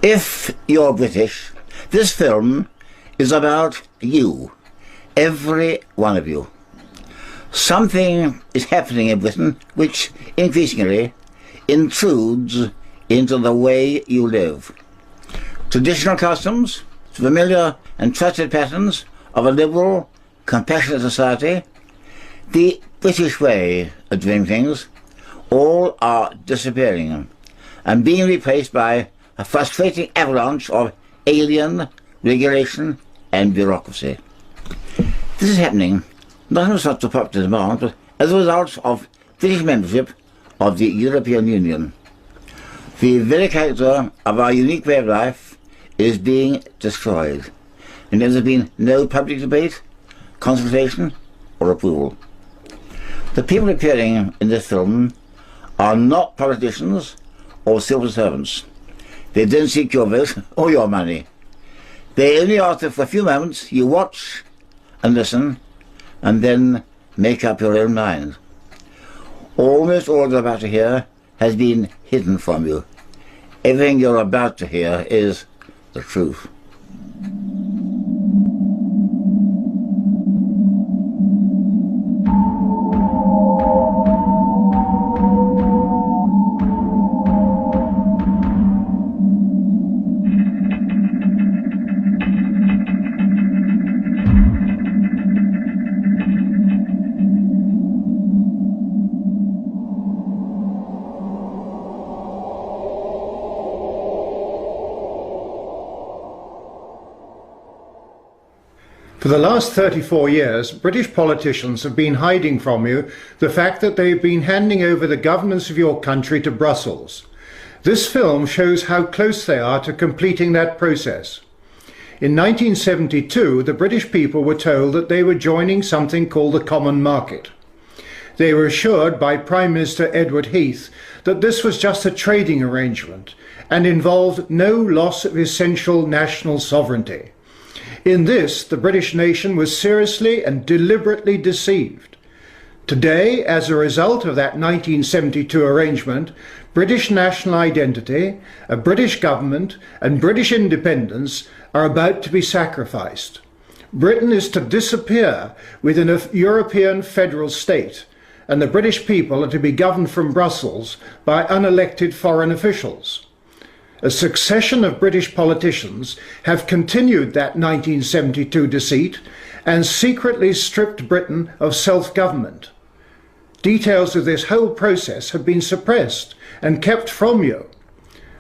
If you're British, this film is about you, every one of you. Something is happening in Britain which increasingly intrudes into the way you live. Traditional customs, familiar and trusted patterns of a liberal, compassionate society, the British way of doing things, all are disappearing and being replaced by a frustrating avalanche of alien regulation and bureaucracy. This is happening not as such a popular demand, but as a result of British membership of the European Union. The very character of our unique way of life is being destroyed, and there has been no public debate, consultation, or approval. The people appearing in this film are not politicians or civil servants. They don't seek your vote or your money. They only ask that for a few moments you watch and listen and then make up your own mind. Almost all you're about to hear has been hidden from you. Everything you're about to hear is the truth. For the last 34 years, British politicians have been hiding from you the fact that they've been handing over the governance of your country to Brussels. This film shows how close they are to completing that process. In 1972, the British people were told that they were joining something called the Common Market. They were assured by Prime Minister Edward Heath that this was just a trading arrangement and involved no loss of essential national sovereignty. In this, the British nation was seriously and deliberately deceived. Today, as a result of that 1972 arrangement, British national identity, a British government, and British independence are about to be sacrificed. Britain is to disappear within a European federal state, and the British people are to be governed from Brussels by unelected foreign officials. A succession of British politicians have continued that 1972 deceit and secretly stripped Britain of self-government. Details of this whole process have been suppressed and kept from you.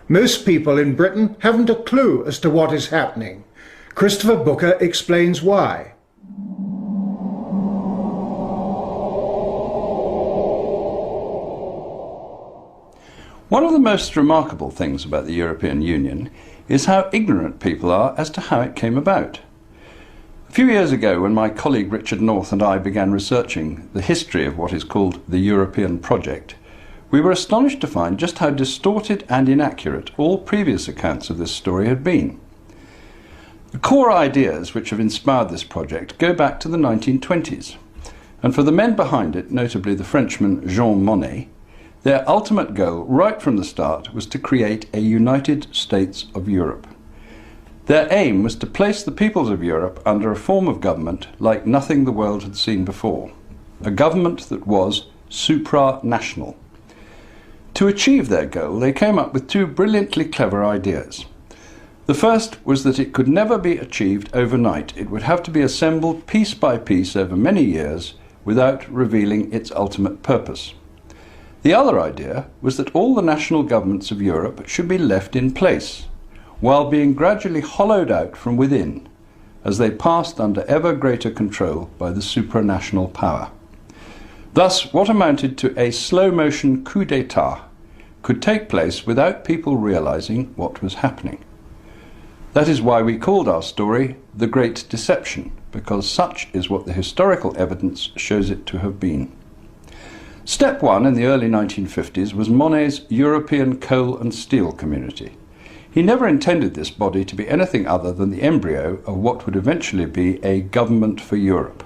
Most people in Britain haven't a clue as to what is happening. Christopher Booker explains why. One of the most remarkable things about the European Union is how ignorant people are as to how it came about. A few years ago, when my colleague Richard North and I began researching the history of what is called the European project, we were astonished to find just how distorted and inaccurate all previous accounts of this story had been. The core ideas which have inspired this project go back to the 1920s, and for the men behind it, notably the Frenchman Jean Monnet, their ultimate goal right from the start was to create a United States of Europe. Their aim was to place the peoples of Europe under a form of government like nothing the world had seen before, a government that was supranational. To achieve their goal, they came up with two brilliantly clever ideas. The first was that it could never be achieved overnight. It would have to be assembled piece by piece over many years without revealing its ultimate purpose. The other idea was that all the national governments of Europe should be left in place, while being gradually hollowed out from within, as they passed under ever greater control by the supranational power. Thus, what amounted to a slow-motion coup d'etat could take place without people realizing what was happening. That is why we called our story The Great Deception, because such is what the historical evidence shows it to have been. Step one in the early 1950s was Monnet's European Coal and Steel Community. He never intended this body to be anything other than the embryo of what would eventually be a government for Europe.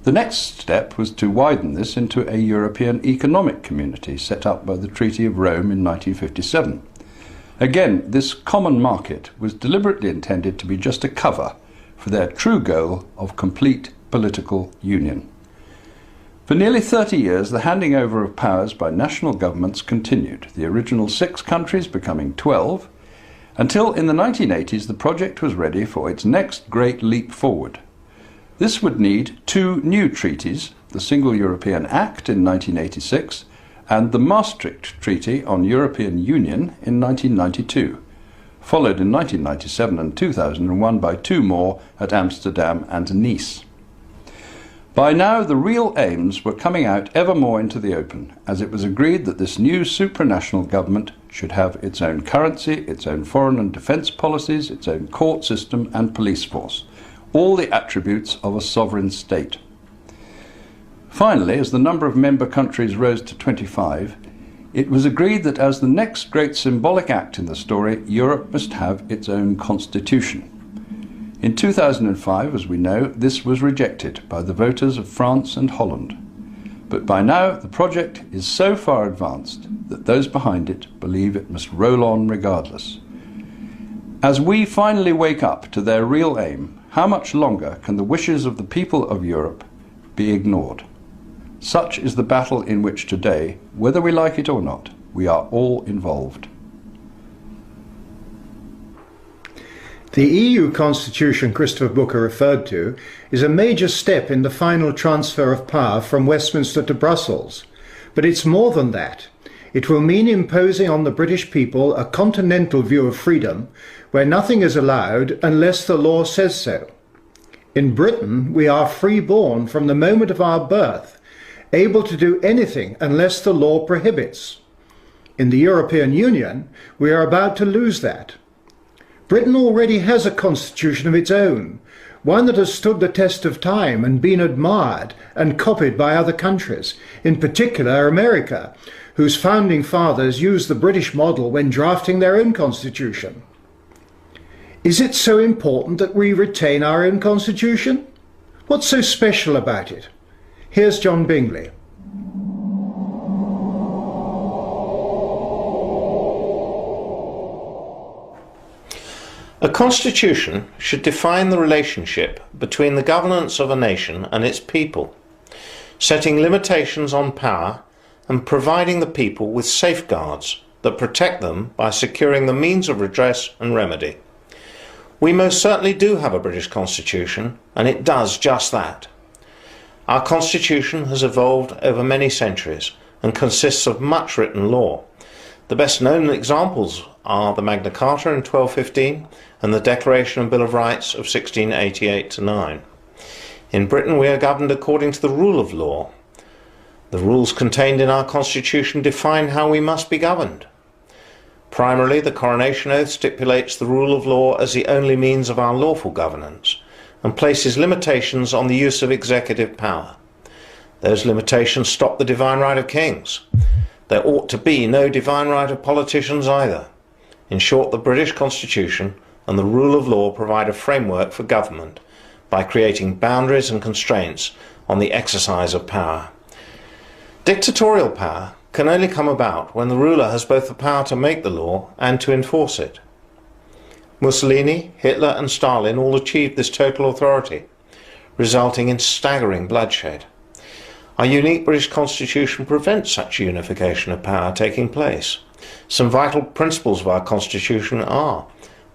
The next step was to widen this into a European Economic Community set up by the Treaty of Rome in 1957. Again, this common market was deliberately intended to be just a cover for their true goal of complete political union. For nearly 30 years, the handing over of powers by national governments continued, the original 6 countries becoming 12, until in the 1980s the project was ready for its next great leap forward. This would need 2 new treaties, the Single European Act in 1986 and the Maastricht Treaty on European Union in 1992, followed in 1997 and 2001 by 2 more at Amsterdam and Nice. By now the real aims were coming out ever more into the open, as it was agreed that this new supranational government should have its own currency, its own foreign and defence policies, its own court system and police force, all the attributes of a sovereign state. Finally, as the number of member countries rose to 25, it was agreed that as the next great symbolic act in the story, Europe must have its own constitution. In 2005, as we know, this was rejected by the voters of France and Holland. But by now, the project is so far advanced that those behind it believe it must roll on regardless. As we finally wake up to their real aim, how much longer can the wishes of the people of Europe be ignored? Such is the battle in which today, whether we like it or not, we are all involved. The EU constitution Christopher Booker referred to is a major step in the final transfer of power from Westminster to Brussels. But it's more than that. It will mean imposing on the British people a continental view of freedom where nothing is allowed unless the law says so. In Britain, we are free-born from the moment of our birth, able to do anything unless the law prohibits. In the European Union, we are about to lose that. Britain already has a constitution of its own, one that has stood the test of time and been admired and copied by other countries, in particular America, whose founding fathers used the British model when drafting their own constitution. Is it so important that we retain our own constitution? What's so special about it? Here's John Bingley. A constitution should define the relationship between the governance of a nation and its people, setting limitations on power and providing the people with safeguards that protect them by securing the means of redress and remedy. We most certainly do have a British constitution, and it does just that. Our constitution has evolved over many centuries and consists of much written law. The best known examples are the Magna Carta in 1215 and the Declaration and Bill of Rights of 1688-9. In Britain we are governed according to the rule of law. The rules contained in our constitution define how we must be governed. Primarily, the coronation oath stipulates the rule of law as the only means of our lawful governance and places limitations on the use of executive power. Those limitations stop the divine right of kings. There ought to be no divine right of politicians either. In short, the British Constitution and the rule of law provide a framework for government by creating boundaries and constraints on the exercise of power. Dictatorial power can only come about when the ruler has both the power to make the law and to enforce it. Mussolini, Hitler and Stalin all achieved this total authority, resulting in staggering bloodshed. Our unique British Constitution prevents such unification of power taking place. Some vital principles of our Constitution are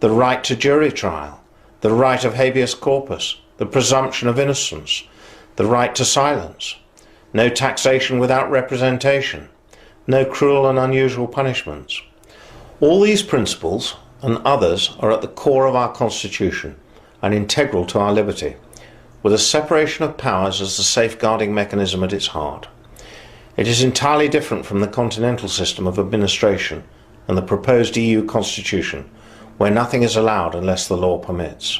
the right to jury trial, the right of habeas corpus, the presumption of innocence, the right to silence, no taxation without representation, no cruel and unusual punishments. All these principles and others are at the core of our Constitution and integral to our liberty, with a separation of powers as the safeguarding mechanism at its heart. It is entirely different from the continental system of administration and the proposed EU Constitution, where nothing is allowed unless the law permits.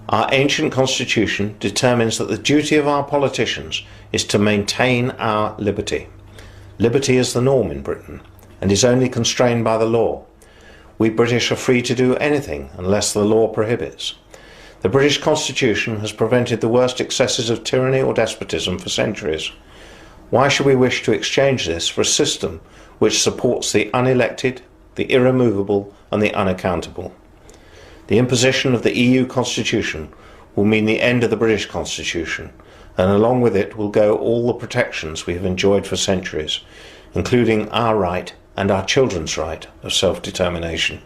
Our ancient Constitution determines that the duty of our politicians is to maintain our liberty. Liberty is the norm in Britain and is only constrained by the law. We British are free to do anything unless the law prohibits. The British Constitution has prevented the worst excesses of tyranny or despotism for centuries. Why should we wish to exchange this for a system which supports the unelected, the irremovable and the unaccountable. The imposition of the EU Constitution will mean the end of the British Constitution, and along with it will go all the protections we have enjoyed for centuries, including our right and our children's right of self-determination.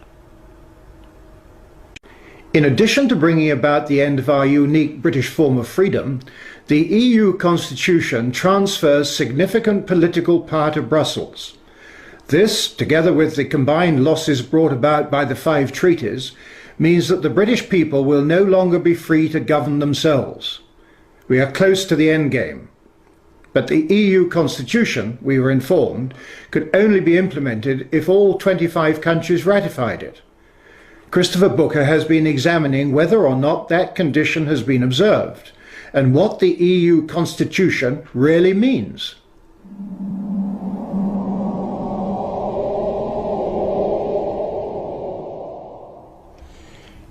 In addition to bringing about the end of our unique British form of freedom, the EU Constitution transfers significant political power to Brussels. This, together with the combined losses brought about by the 5 treaties, means that the British people will no longer be free to govern themselves. We are close to the end game. But the EU Constitution, we were informed, could only be implemented if all 25 countries ratified it. Christopher Booker has been examining whether or not that condition has been observed, and what the EU Constitution really means.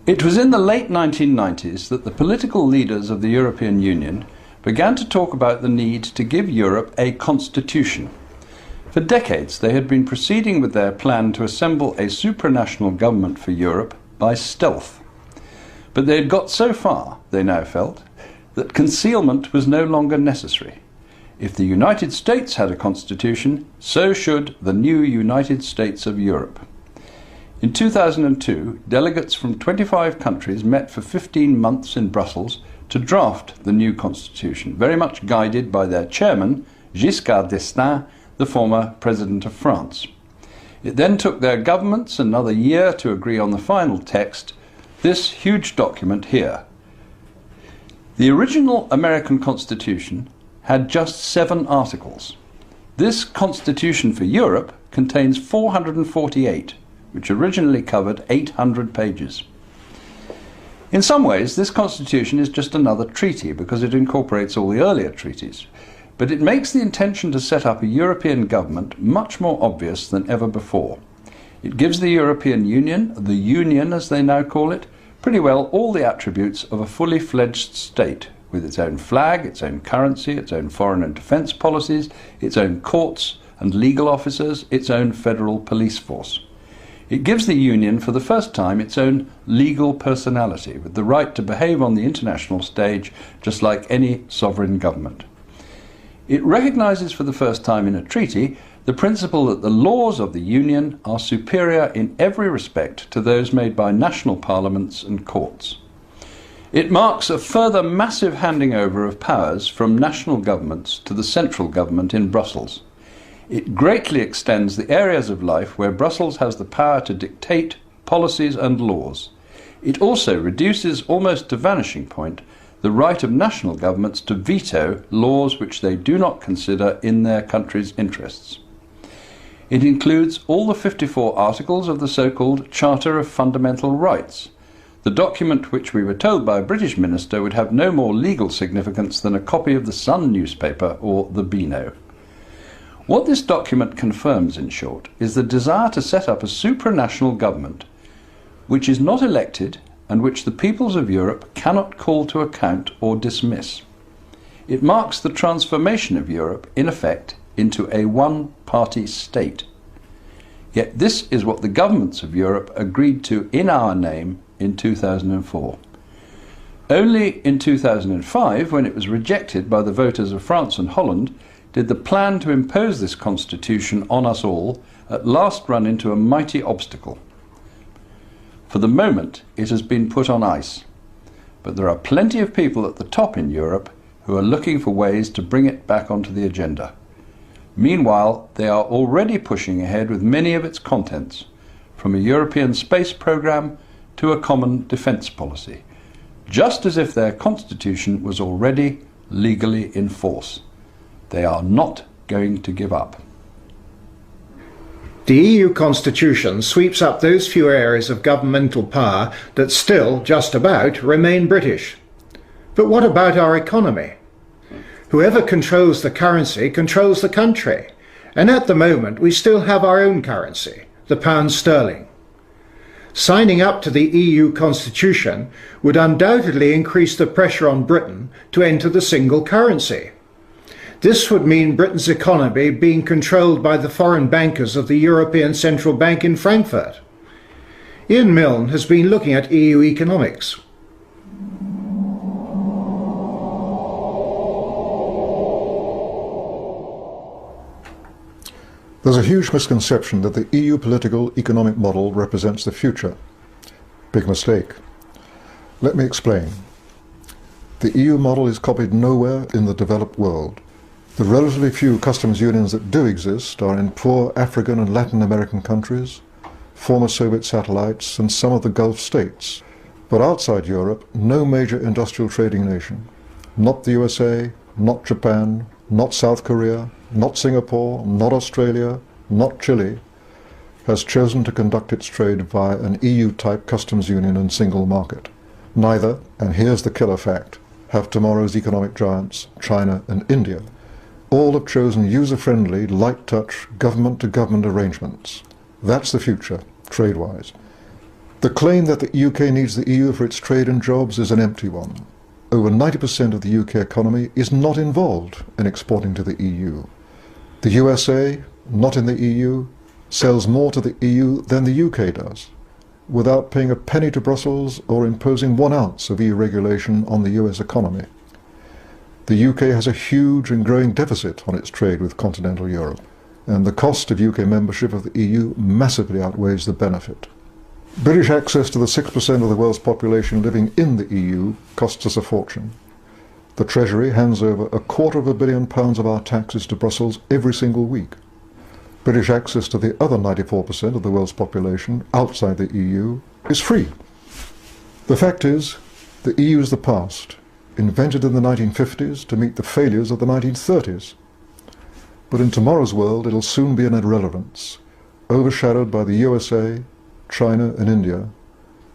It was in the late 1990s that the political leaders of the European Union began to talk about the need to give Europe a constitution. For decades they had been proceeding with their plan to assemble a supranational government for Europe by stealth. But they had got so far, they now felt, that concealment was no longer necessary. If the United States had a constitution, so should the new United States of Europe. In 2002, delegates from 25 countries met for 15 months in Brussels to draft the new constitution, very much guided by their chairman, Giscard d'Estaing, the former President of France. It then took their governments another year to agree on the final text, this huge document here. The original American Constitution had just 7 articles. This Constitution for Europe contains 448, which originally covered 800 pages. In some ways, this constitution is just another treaty because it incorporates all the earlier treaties, but it makes the intention to set up a European government much more obvious than ever before. It gives the European Union, the Union as they now call it, pretty well all the attributes of a fully fledged state, with its own flag, its own currency, its own foreign and defence policies, its own courts and legal officers, its own federal police force. It gives the Union for the first time its own legal personality, with the right to behave on the international stage just like any sovereign government. It recognises for the first time in a treaty the principle that the laws of the Union are superior in every respect to those made by national parliaments and courts. It marks a further massive handing over of powers from national governments to the central government in Brussels. It greatly extends the areas of life where Brussels has the power to dictate policies and laws. It also reduces almost to vanishing point the right of national governments to veto laws which they do not consider in their country's interests. It includes all the 54 articles of the so-called Charter of Fundamental Rights, the document which we were told by a British minister would have no more legal significance than a copy of the Sun newspaper or the Beano. What this document confirms, in short, is the desire to set up a supranational government which is not elected and which the peoples of Europe cannot call to account or dismiss. It marks the transformation of Europe, in effect, into a one-party state. Yet this is what the governments of Europe agreed to in our name in 2004. Only in 2005, when it was rejected by the voters of France and Holland, did the plan to impose this constitution on us all at last run into a mighty obstacle. For the moment, it has been put on ice, but there are plenty of people at the top in Europe who are looking for ways to bring it back onto the agenda. Meanwhile, they are already pushing ahead with many of its contents, from a European space programme to a common defence policy, just as if their constitution was already legally in force. They are not going to give up. The EU Constitution sweeps up those few areas of governmental power that still, just about, remain British. But what about our economy? Whoever controls the currency controls the country, and at the moment we still have our own currency, the pound sterling. Signing up to the EU Constitution would undoubtedly increase the pressure on Britain to enter the single currency. This would mean Britain's economy being controlled by the foreign bankers of the European Central Bank in Frankfurt. Ian Milne has been looking at EU economics. There's a huge misconception that the EU political economic model represents the future. Big mistake. Let me explain. The EU model is copied nowhere in the developed world. The relatively few customs unions that do exist are in poor African and Latin American countries, former Soviet satellites, and some of the Gulf states. But outside Europe, no major industrial trading nation, not the USA, not Japan, not South Korea, not Singapore, not Australia, not Chile, has chosen to conduct its trade via an EU-type customs union and single market. Neither, and here's the killer fact, have tomorrow's economic giants, China and India. All have chosen user-friendly, light-touch, government-to-government arrangements. That's the future, trade-wise. The claim that the UK needs the EU for its trade and jobs is an empty one. Over 90% of the UK economy is not involved in exporting to the EU. The USA, not in the EU, sells more to the EU than the UK does, without paying a penny to Brussels or imposing 1 ounce of EU regulation on the US economy. The UK has a huge and growing deficit on its trade with continental Europe, and the cost of UK membership of the EU massively outweighs the benefit. British access to the 6% of the world's population living in the EU costs us a fortune. The Treasury hands over £250 million of our taxes to Brussels every single week. British access to the other 94% of the world's population outside the EU is free. The fact is, the EU is the past, invented in the 1950s to meet the failures of the 1930s. But in tomorrow's world it'll soon be an irrelevance, overshadowed by the USA, China and India,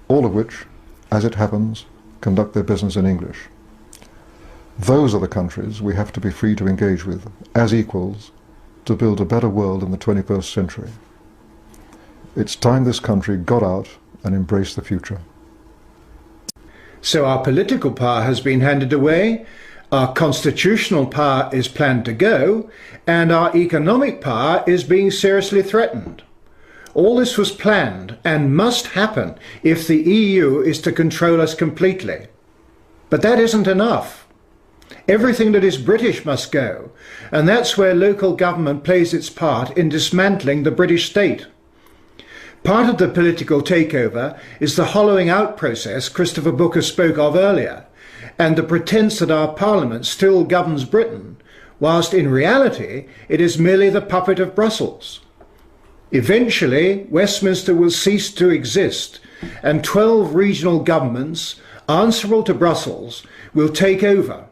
all of which, as it happens, conduct their business in English. Those are the countries we have to be free to engage with, as equals, to build a better world in the 21st century. It's time this country got out and embraced the future. So our political power has been handed away, our constitutional power is planned to go, and our economic power is being seriously threatened. All this was planned and must happen if the EU is to control us completely. But that isn't enough. Everything that is British must go, and that's where local government plays its part in dismantling the British state. Part of the political takeover is the hollowing out process Christopher Booker spoke of earlier, and the pretense that our Parliament still governs Britain, whilst in reality it is merely the puppet of Brussels. Eventually, Westminster will cease to exist, and 12 regional governments, answerable to Brussels, will take over.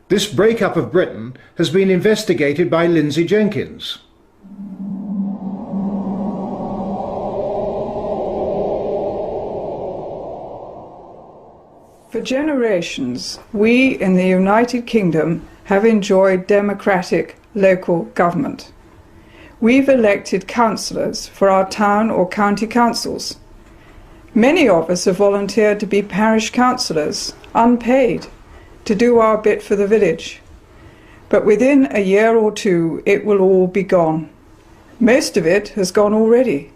This breakup of Britain has been investigated by Lindsay Jenkins. For generations, we in the United Kingdom have enjoyed democratic local government. We've elected councillors for our town or county councils. Many of us have volunteered to be parish councillors, unpaid, to do our bit for the village. But within a year or two, it will all be gone. Most of it has gone already.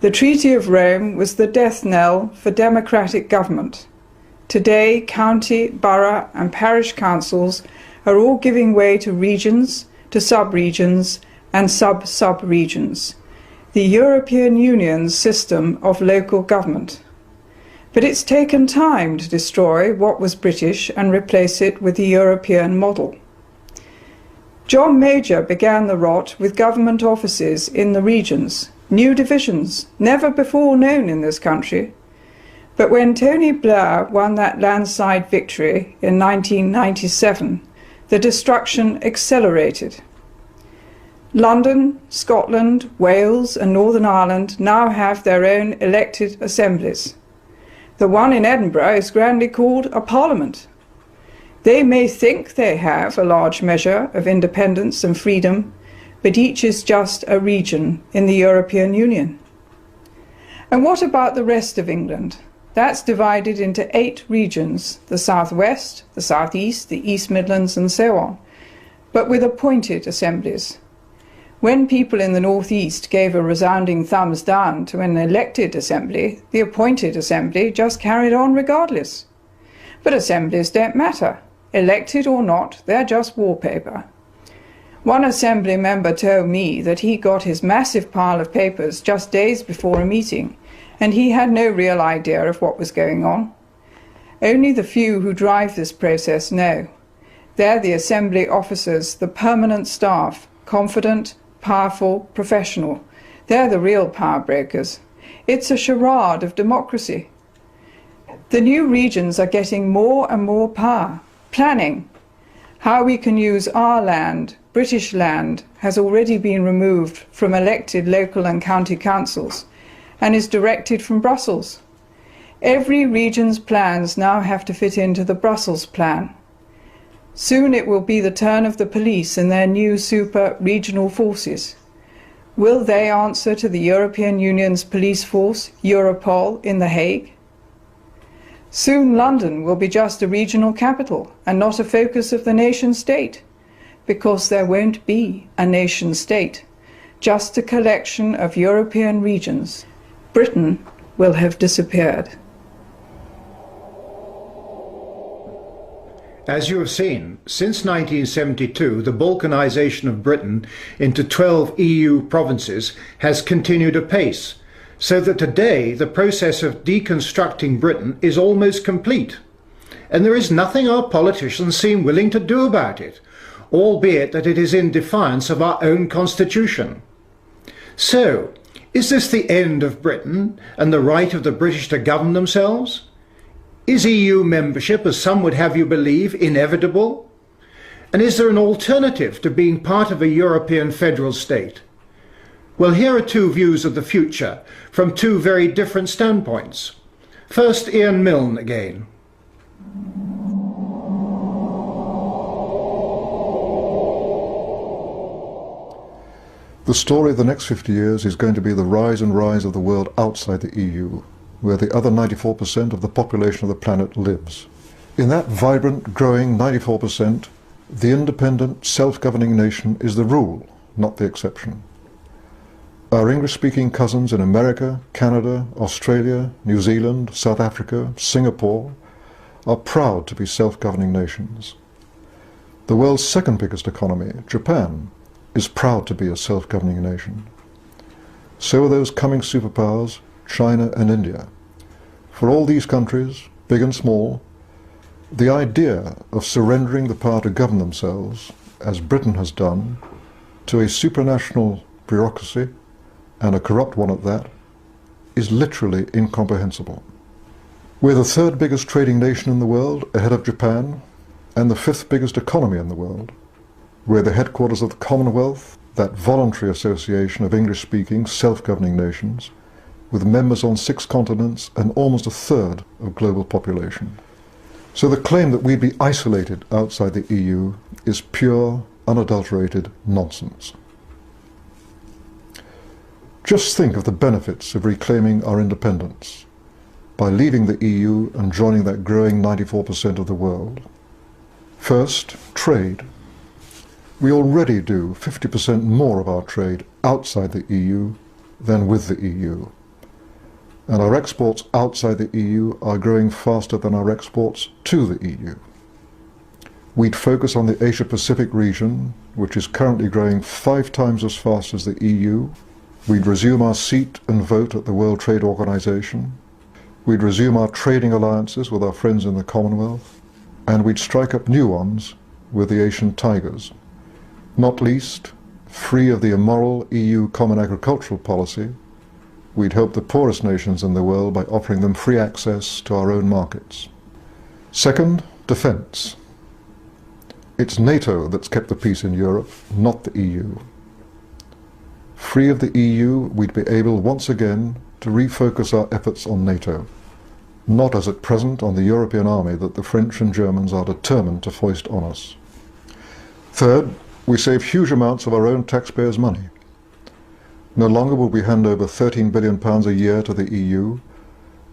The Treaty of Rome was the death knell for democratic government. Today, county, borough and parish councils are all giving way to regions, to sub-regions and sub-sub-regions, the European Union's system of local government. But it's taken time to destroy what was British and replace it with the European model. John Major began the rot with government offices in the regions, new divisions, never before known in this country. But when Tony Blair won that landslide victory in 1997, the destruction accelerated. London, Scotland, Wales and Northern Ireland now have their own elected assemblies. The one in Edinburgh is grandly called a parliament. They may think they have a large measure of independence and freedom, but each is just a region in the European Union. And what about the rest of England? That's divided into 8 regions, the South West, the South East, the East Midlands and so on. but with appointed assemblies. When people in the northeast gave a resounding thumbs down to an elected assembly, the appointed assembly just carried on regardless. But assemblies don't matter. Elected or not, they're just wallpaper. One assembly member told me that he got his massive pile of papers just days before a meeting, and he had no real idea of what was going on. Only the few who drive this process know. They're the assembly officers, the permanent staff, confident, powerful, professional. They're the real power brokers. It's a charade of democracy. The new regions are getting more and more power. Planning. How we can use our land, British land, has already been removed from elected local and county councils and is directed from Brussels. Every region's plans now have to fit into the Brussels plan. Soon it will be the turn of the police and their new super regional forces. Will they answer to the European Union's police force, Europol, in The Hague? Soon London will be just a regional capital and not a focus of the nation state, because there won't be a nation state, just a collection of European regions. Britain will have disappeared. As you have seen, since 1972, the balkanization of Britain into 12 EU provinces has continued apace, so that today the process of deconstructing Britain is almost complete. And there is nothing our politicians seem willing to do about it, albeit that it is in defiance of our own constitution. So, is this the end of Britain and the right of the British to govern themselves? Is EU membership, as some would have you believe, inevitable? And is there an alternative to being part of a European federal state? Well, here are two views of the future from two very different standpoints. First, Ian Milne again. The story of the next 50 years is going to be the rise and rise of the world outside the EU, where the other 94% of the population of the planet lives. In that vibrant, growing 94%, the independent, self-governing nation is the rule, not the exception. Our English-speaking cousins in America, Canada, Australia, New Zealand, South Africa, Singapore are proud to be self-governing nations. The world's second biggest economy, Japan, is proud to be a self-governing nation. So are those coming superpowers, China and India. For all these countries, big and small, the idea of surrendering the power to govern themselves, as Britain has done, to a supranational bureaucracy, and a corrupt one at that, is literally incomprehensible. We're the third biggest trading nation in the world, ahead of Japan, and the fifth biggest economy in the world. We're the headquarters of the Commonwealth, that voluntary association of English-speaking, self-governing nations, with members on 6 continents and almost a third of global population. So the claim that we'd be isolated outside the EU is pure, unadulterated nonsense. Just think of the benefits of reclaiming our independence by leaving the EU and joining that growing 94% of the world. First, trade. We already do 50% more of our trade outside the EU than with the EU. And our exports outside the EU are growing faster than our exports to the EU. We'd focus on the Asia-Pacific region, which is currently growing 5 times as fast as the EU. We'd resume our seat and vote at the World Trade Organization. We'd resume our trading alliances with our friends in the Commonwealth. And we'd strike up new ones with the Asian tigers. Not least, free of the immoral EU Common Agricultural Policy, we'd help the poorest nations in the world by offering them free access to our own markets. Second, defence. It's NATO that's kept the peace in Europe, not the EU. Free of the EU, we'd be able once again to refocus our efforts on NATO, not as at present on the European army that the French and Germans are determined to foist on us. Third, we save huge amounts of our own taxpayers' money. No longer will we hand over £13 billion a year to the EU,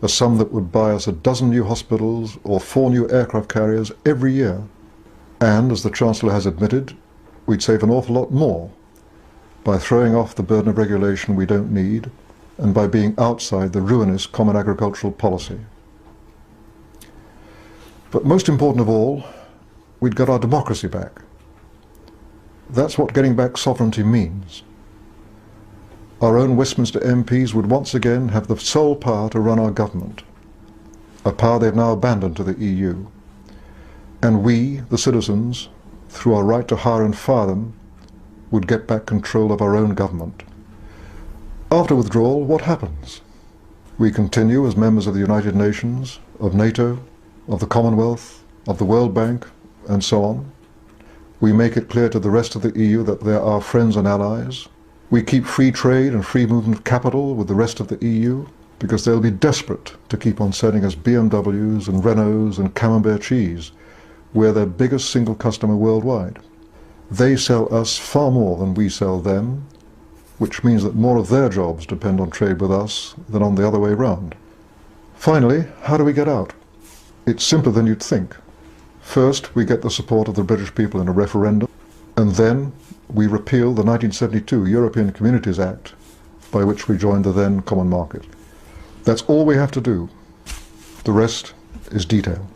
a sum that would buy us 12 new hospitals or 4 new aircraft carriers every year. And, as the Chancellor has admitted, we'd save an awful lot more by throwing off the burden of regulation we don't need and by being outside the ruinous common agricultural policy. But most important of all, we'd got our democracy back. That's what getting back sovereignty means. Our own Westminster MPs would once again have the sole power to run our government, a power they've now abandoned to the EU. And we, the citizens, through our right to hire and fire them, would get back control of our own government. After withdrawal, what happens? We continue as members of the United Nations, of NATO, of the Commonwealth, of the World Bank, and so on. We make it clear to the rest of the EU that they're our friends and allies. We keep free trade and free movement of capital with the rest of the EU, because they'll be desperate to keep on selling us BMWs and Renaults and Camembert cheese. We're their biggest single customer worldwide. They sell us far more than we sell them, which means that more of their jobs depend on trade with us than on the other way round. Finally, how do we get out? It's simpler than you'd think. First, we get the support of the British people in a referendum, and then we repeal the 1972 European Communities Act, by which we joined the then common market. That's all we have to do. The rest is detail.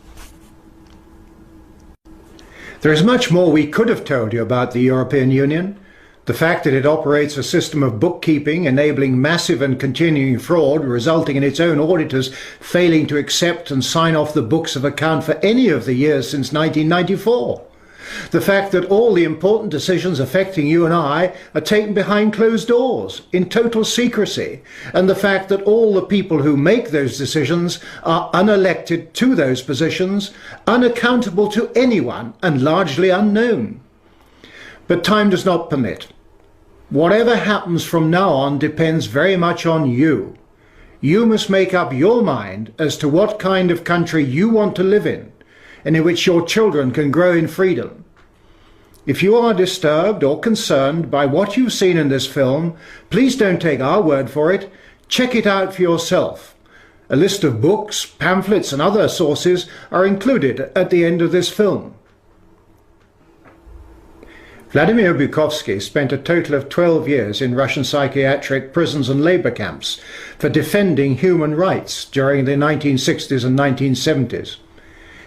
There is much more we could have told you about the European Union. The fact that it operates a system of bookkeeping enabling massive and continuing fraud, resulting in its own auditors failing to accept and sign off the books of account for any of the years since 1994. The fact that all the important decisions affecting you and I are taken behind closed doors, in total secrecy, and the fact that all the people who make those decisions are unelected to those positions, unaccountable to anyone, and largely unknown. But time does not permit. Whatever happens from now on depends very much on you. You must make up your mind as to what kind of country you want to live in, and in which your children can grow in freedom. If you are disturbed or concerned by what you've seen in this film, please don't take our word for it. Check it out for yourself. A list of books, pamphlets and other sources are included at the end of this film. Vladimir Bukovsky spent a total of 12 years in Russian psychiatric prisons and labor camps for defending human rights during the 1960s and 1970s.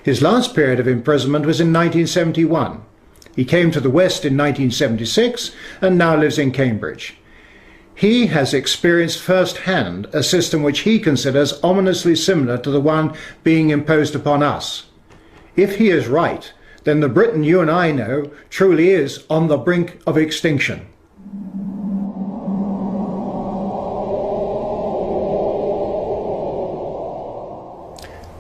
His last period of imprisonment was in 1971. He came to the West in 1976 and now lives in Cambridge. He has experienced firsthand a system which he considers ominously similar to the one being imposed upon us. If he is right, then the Britain you and I know truly is on the brink of extinction.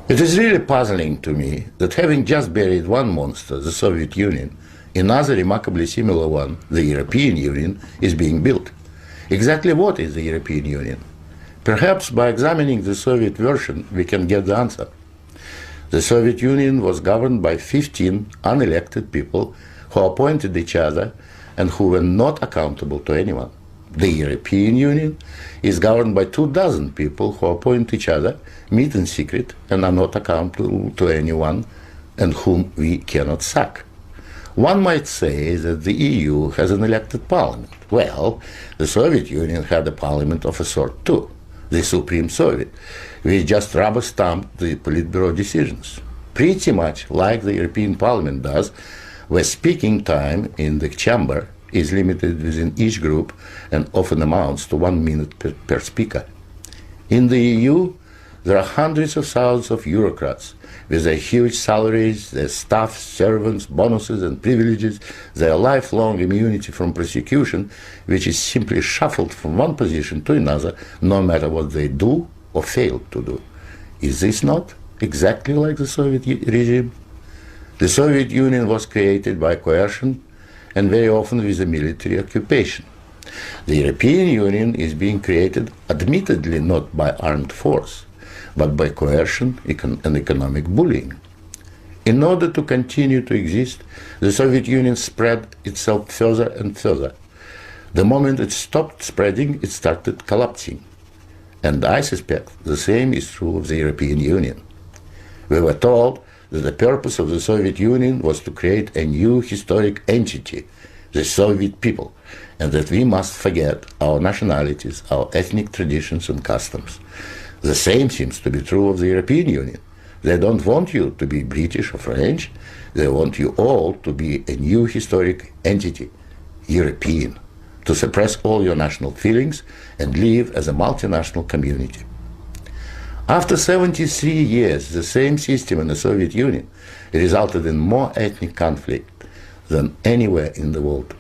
It is really puzzling to me that having just buried one monster, the Soviet Union, another remarkably similar one, the European Union, is being built. Exactly what is the European Union? Perhaps by examining the Soviet version we can get the answer. The Soviet Union was governed by 15 unelected people who appointed each other and who were not accountable to anyone. The European Union is governed by 24 people who appoint each other, meet in secret, and are not accountable to anyone, and whom we cannot sack. One might say that the EU has an elected parliament. Well, the Soviet Union had a parliament of a sort too, the Supreme Soviet, which just rubber-stamped the Politburo decisions, pretty much like the European Parliament does, where speaking time in the chamber is limited within each group and often amounts to 1 minute per speaker. In the EU, there are hundreds of thousands of bureaucrats with their huge salaries, their staff, servants, bonuses and privileges, their lifelong immunity from prosecution, which is simply shuffled from one position to another, no matter what they do or fail to do. Is this not exactly like the Soviet regime? The Soviet Union was created by coercion and very often with a military occupation. The European Union is being created admittedly not by armed force, but by coercion and economic bullying. In order to continue to exist, the Soviet Union spread itself further and further. The moment it stopped spreading, it started collapsing. And I suspect the same is true of the European Union. We were told that the purpose of the Soviet Union was to create a new historic entity, the Soviet people, and that we must forget our nationalities, our ethnic traditions and customs. The same seems to be true of the European Union. They don't want you to be British or French, they want you all to be a new historic entity, European, to suppress all your national feelings and live as a multinational community. After 73 years, the same system in the Soviet Union resulted in more ethnic conflict than anywhere in the world.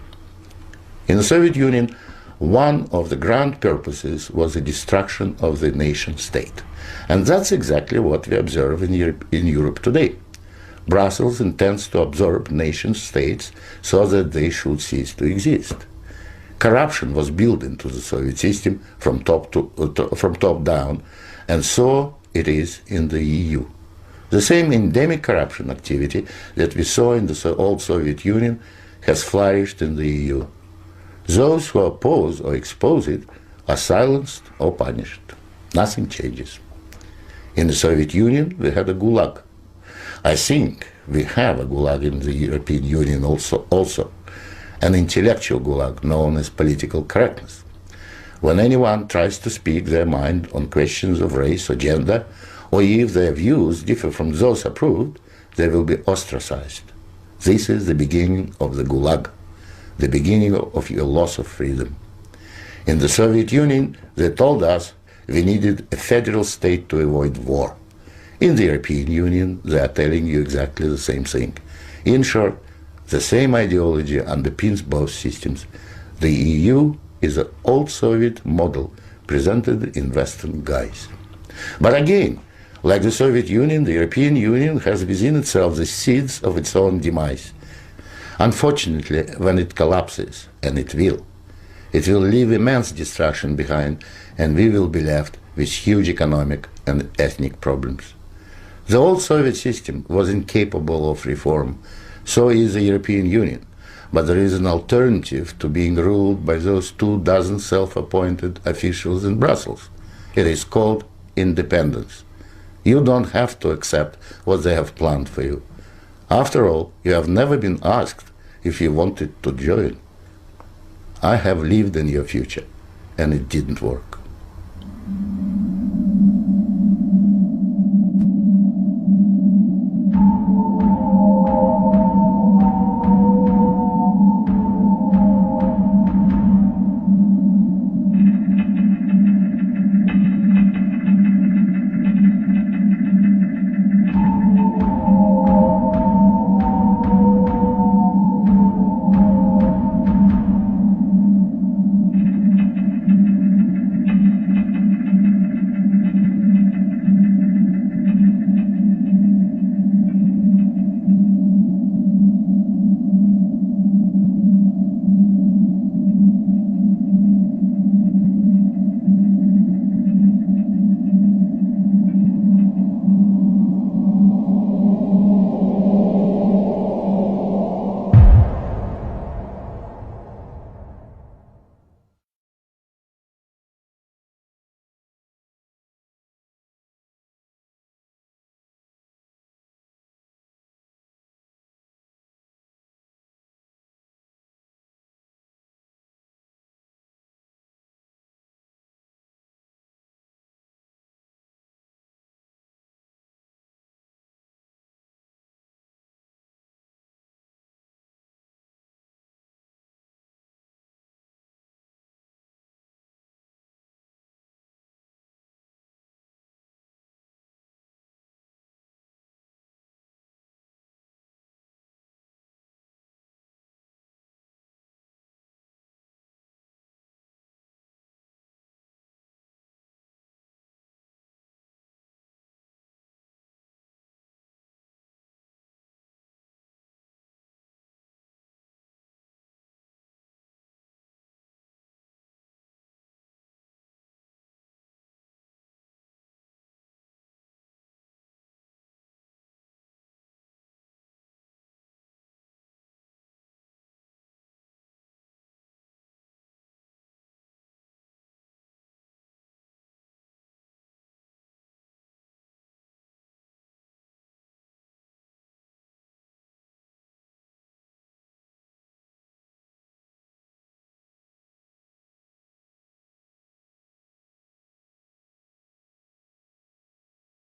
In the Soviet Union, one of the grand purposes was the destruction of the nation state. And that's exactly what we observe in Europe today. Brussels intends to absorb nation states so that they should cease to exist. Corruption was built into the Soviet system from top down, and so it is in the EU. The same endemic corruption activity that we saw in the old Soviet Union has flourished in the EU. Those who oppose or expose it are silenced or punished. Nothing changes. In the Soviet Union, we had a gulag. I think we have a gulag in the European Union also, an intellectual gulag known as political correctness. When anyone tries to speak their mind on questions of race or gender, or if their views differ from those approved, they will be ostracized. This is the beginning of the gulag, the beginning of your loss of freedom. In the Soviet Union, they told us we needed a federal state to avoid war. In the European Union, they are telling you exactly the same thing. In short, the same ideology underpins both systems. The EU is an old Soviet model presented in Western guise. But again, like the Soviet Union, the European Union has within itself the seeds of its own demise. Unfortunately, when it collapses, and it will leave immense destruction behind, and we will be left with huge economic and ethnic problems. The old Soviet system was incapable of reform, so is the European Union. But there is an alternative to being ruled by those 24 self-appointed officials in Brussels. It is called independence. You don't have to accept what they have planned for you. After all, you have never been asked if you wanted to join. I have lived in your future, and it didn't work.